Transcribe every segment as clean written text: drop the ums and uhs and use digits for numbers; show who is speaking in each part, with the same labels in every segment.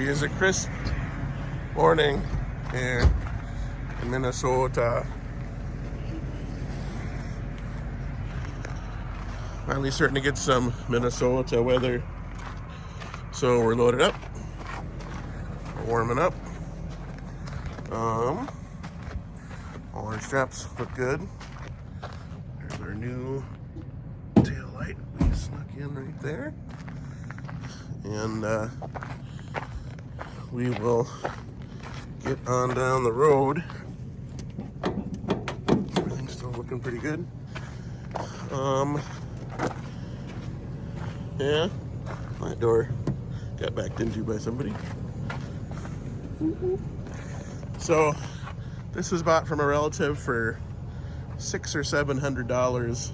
Speaker 1: is a crisp morning here in Minnesota. Finally starting to get some Minnesota weather. So we're loaded up. We're warming up. All our straps look good. There's our new tail light we snuck in right there. And we will get on down the road. Everything's still looking pretty good. Yeah, my door got backed into by somebody. So this was bought from a relative for $600 or $700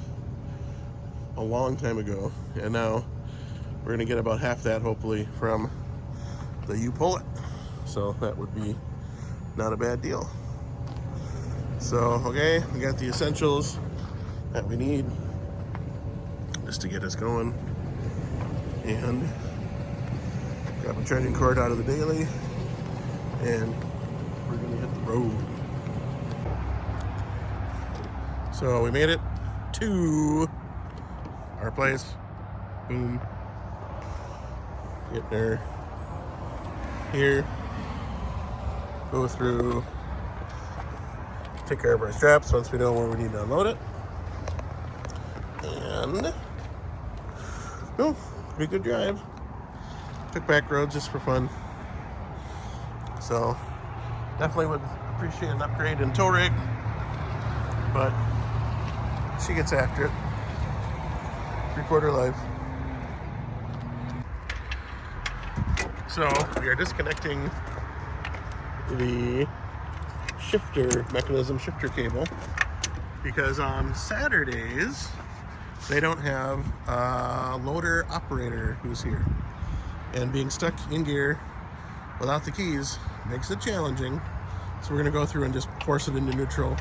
Speaker 1: a long time ago, and now we're gonna get about half that hopefully from the You Pull It. So that would be not a bad deal. So okay, we got the essentials that we need just to get us going, and grab a charging cord out of the daily, and we're gonna hit the road. So we made it to our place. Boom. Get there. Here. Go through. Take care of our straps once we know where we need to unload it. And pretty good drive. Took back roads just for fun. So definitely would appreciate an upgrade in tow rig, but she gets after it. 3/4 life. So we are disconnecting the shifter cable, because on Saturdays they don't have a loader operator who's here, and being stuck in gear without the keys makes it challenging. So we're gonna go through and just force it into neutral,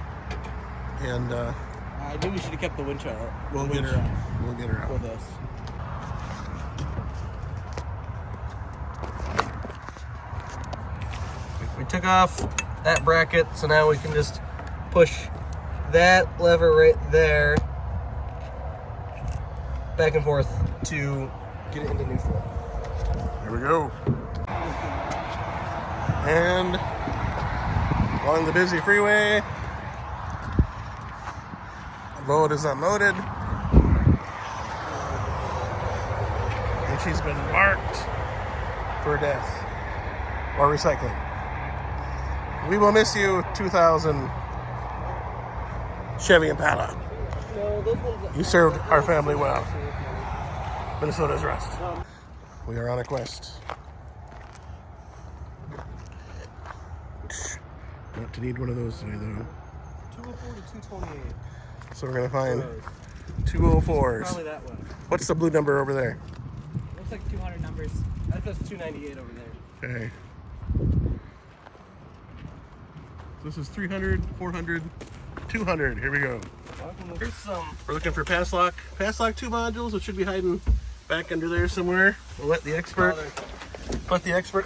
Speaker 1: and
Speaker 2: I knew we should have kept the winch out.
Speaker 1: We'll get her out
Speaker 2: with us. We took off that bracket, so now we can just push that lever right there back and forth to get it into neutral.
Speaker 1: There we go. And along the busy freeway, the load is unloaded, and she's been marked for death or recycling. We will miss you, 2000 Chevy Impala.
Speaker 2: No, those ones.
Speaker 1: You served our family well. Minnesota's rust. We are on a quest. Not to need one of those today, though.
Speaker 2: 204 to 228.
Speaker 1: So we're gonna find 204s.
Speaker 2: Probably that one.
Speaker 1: What's the blue number over there?
Speaker 3: Looks like 200 numbers.
Speaker 2: That says 298 over there.
Speaker 1: Okay. This is 300, 400, 200. Here we go.
Speaker 2: Here's some.
Speaker 1: We're looking for pass lock 2 modules, which should be hiding back under there somewhere. We'll let the expert.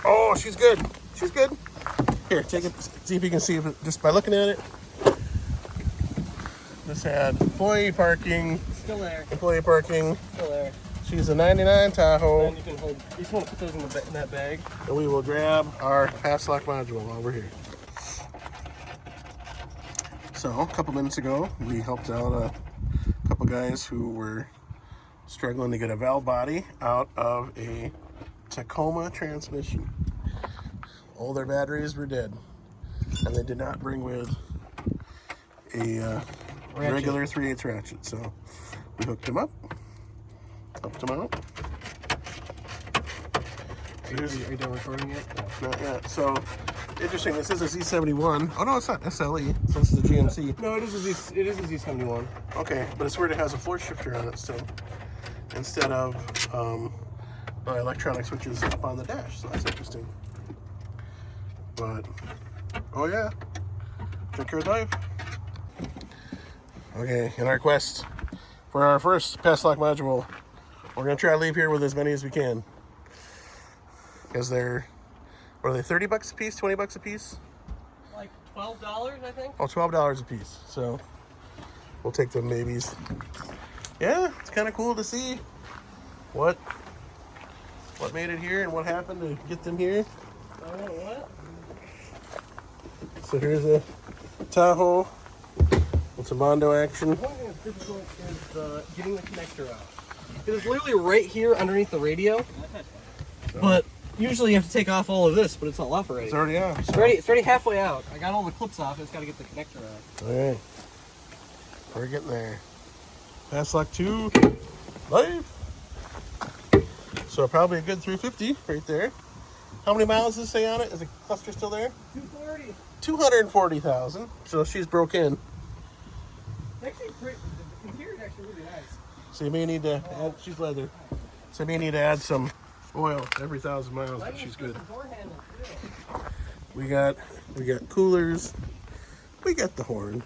Speaker 1: Oh, she's good. She's good. Here, take it. See if you can see it just by looking at it. This had employee parking.
Speaker 2: Still there.
Speaker 1: Employee parking.
Speaker 2: Still there.
Speaker 1: She's a 99 Tahoe.
Speaker 2: And you can hold. You just want to put those in that bag.
Speaker 1: And we will grab our pass lock module while we're here. So a couple minutes ago, we helped out a couple guys who were struggling to get a valve body out of a Tacoma transmission. All their batteries were dead, and they did not bring with a regular 3/8 ratchet. So we hooked them up, helped them out.
Speaker 2: Are you done recording yet?
Speaker 1: No. Not yet. So interesting. This is a Z71. Oh no, it's not SLE. So this is a GMC.
Speaker 2: No, it is a Z71.
Speaker 1: Okay, but it's weird. It has a floor shifter on it still, instead of electronic switches up on the dash. So that's interesting. But oh yeah, check your life. Okay, in our quest for our first pass lock module, we're gonna try to leave here with as many as we can, because they're What are they, 30 bucks a piece, 20 bucks a piece?
Speaker 2: Like $12, I think.
Speaker 1: Oh, $12 a piece. So we'll take them babies. Yeah, it's kind of cool to see what made it here and what happened to get them here.
Speaker 2: What?
Speaker 1: So here's a Tahoe with some Mondo action.
Speaker 2: One thing that's difficult is getting the connector out. It is literally right here underneath the radio. But usually you have to take off all of this, but it's all off already.
Speaker 1: It's already out. So.
Speaker 2: It's already halfway out. I got all the clips off. I just got to get the connector out.
Speaker 1: All right. We're getting there. Pass lock 2 live. So probably a good 350 right there. How many miles does it say on it? Is the cluster still there?
Speaker 2: 240.
Speaker 1: 240,000. So she's broke in.
Speaker 2: It's actually pretty. The interior is actually really nice.
Speaker 1: So you may need to add, she's leather. So you may need to add some oil every 1,000 miles, but she's good. We got coolers. We got the horn.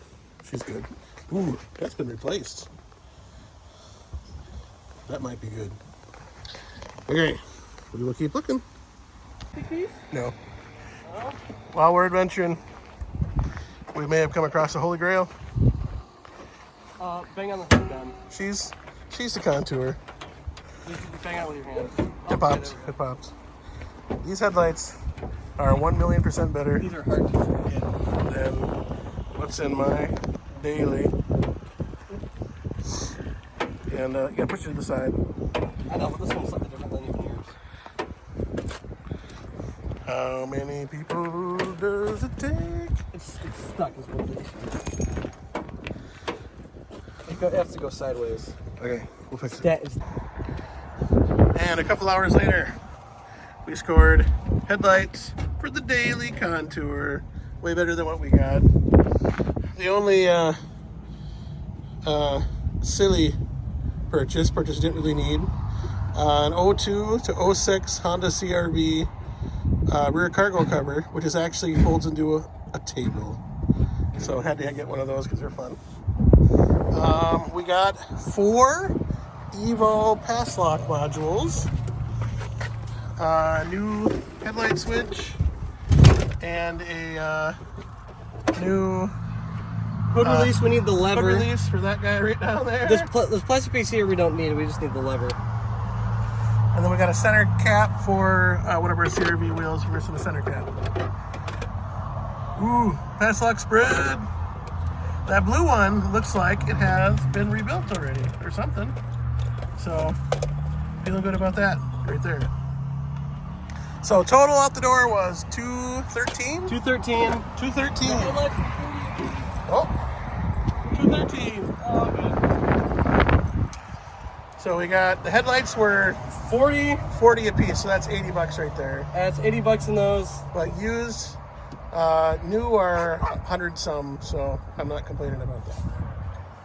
Speaker 1: She's good. Ooh, that's been replaced. That might be good. Okay, we will keep looking. No. While we're adventuring, we may have come across the Holy Grail.
Speaker 2: Bang on the horn gun.
Speaker 1: She's the contour.
Speaker 2: You bang out with your hand.
Speaker 1: It pops. It pops. These headlights are 1,000,000% better
Speaker 2: These are hard to forget.
Speaker 1: than what's in my daily. And you gotta push it to the side.
Speaker 2: I know, but this one's slightly different than yours.
Speaker 1: How many people does it take?
Speaker 2: It's stuck is what it has to go sideways.
Speaker 1: Okay, we'll fix it.
Speaker 2: That is.
Speaker 1: And a couple hours later, we scored headlights for the daily contour. Way better than what we got. The only silly purchase didn't really need. An 02 to 06 Honda CRV rear cargo cover, which is actually folds into a table. So I had to get one of those because they're fun. We got 4 Evo pass lock modules, new headlight switch, and a new
Speaker 2: Hood release, we need the lever.
Speaker 1: hood release for that guy right down there.
Speaker 2: This plastic piece here we don't need, we just need the lever.
Speaker 1: And then we got a center cap for one of our CRV wheels for some center cap. Ooh, pass lock spread. That blue one looks like it has been rebuilt already or something. So, feeling good about that right there. So total out the door was 213?
Speaker 2: 213.
Speaker 1: 213. Oh, 213.
Speaker 2: Oh, good.
Speaker 1: So we got, the headlights were
Speaker 2: 40
Speaker 1: a piece, so that's 80 bucks right there.
Speaker 2: That's 80 bucks in those.
Speaker 1: But used, new are 100 some, so I'm not complaining about that.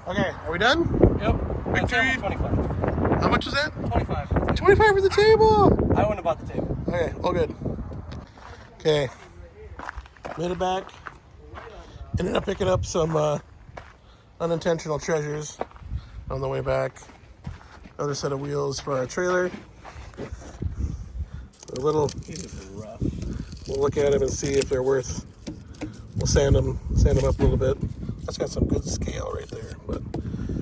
Speaker 1: Okay, are we done?
Speaker 2: Yep.
Speaker 1: Victory.
Speaker 2: 25.
Speaker 1: How much was that?
Speaker 2: 25.
Speaker 1: 25 for the table.
Speaker 2: I wouldn't have bought the table.
Speaker 1: Okay, all good. Okay, made it back. Ended up picking up some unintentional treasures on the way back. Another set of wheels for our trailer. A little.
Speaker 2: Rough.
Speaker 1: We'll look at them and see if they're worth. We'll sand them up a little bit. That's got some good scale right there. But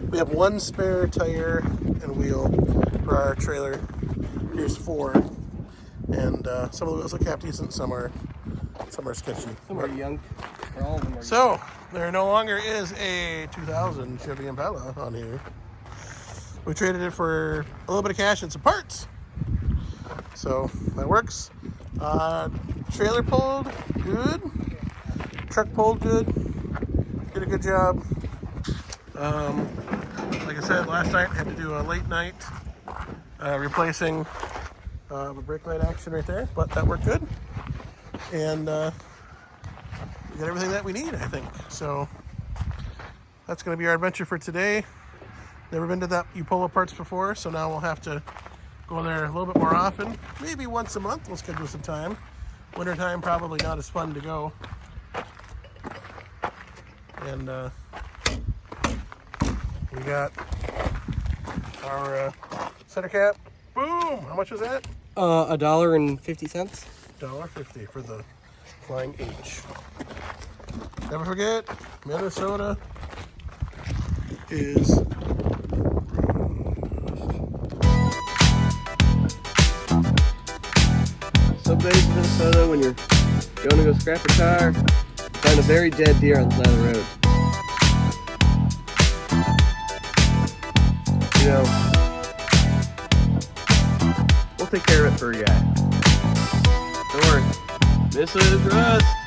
Speaker 1: we have 1 spare tire and wheel for our trailer. Here's 4, and some of the wheels look half decent. Some are sketchy.
Speaker 2: Some are young. All of them are
Speaker 1: So there no longer is a 2000 Chevy Impala on here. We traded it for a little bit of cash and some parts. So that works. Trailer pulled good. Truck pulled good. Did a good job. Like I said last night, I had to do a late night replacing a brake light action right there, but that worked good. And we got everything that we need, I think. So that's going to be our adventure for today. Never been to that Impala parts before, so now we'll have to go there a little bit more often. Maybe once a month we'll schedule some time. Wintertime probably not as fun to go. And we got our center cap. Boom! How much was that?
Speaker 2: $1.50.
Speaker 1: $1.50 for the Flying H. Never forget, Minnesota is
Speaker 2: Some days in Minnesota, when you're going to go scrap a car, you find a very dead deer on the side of the road. You know, we'll take care of it for you guys. Don't worry. This is Rust.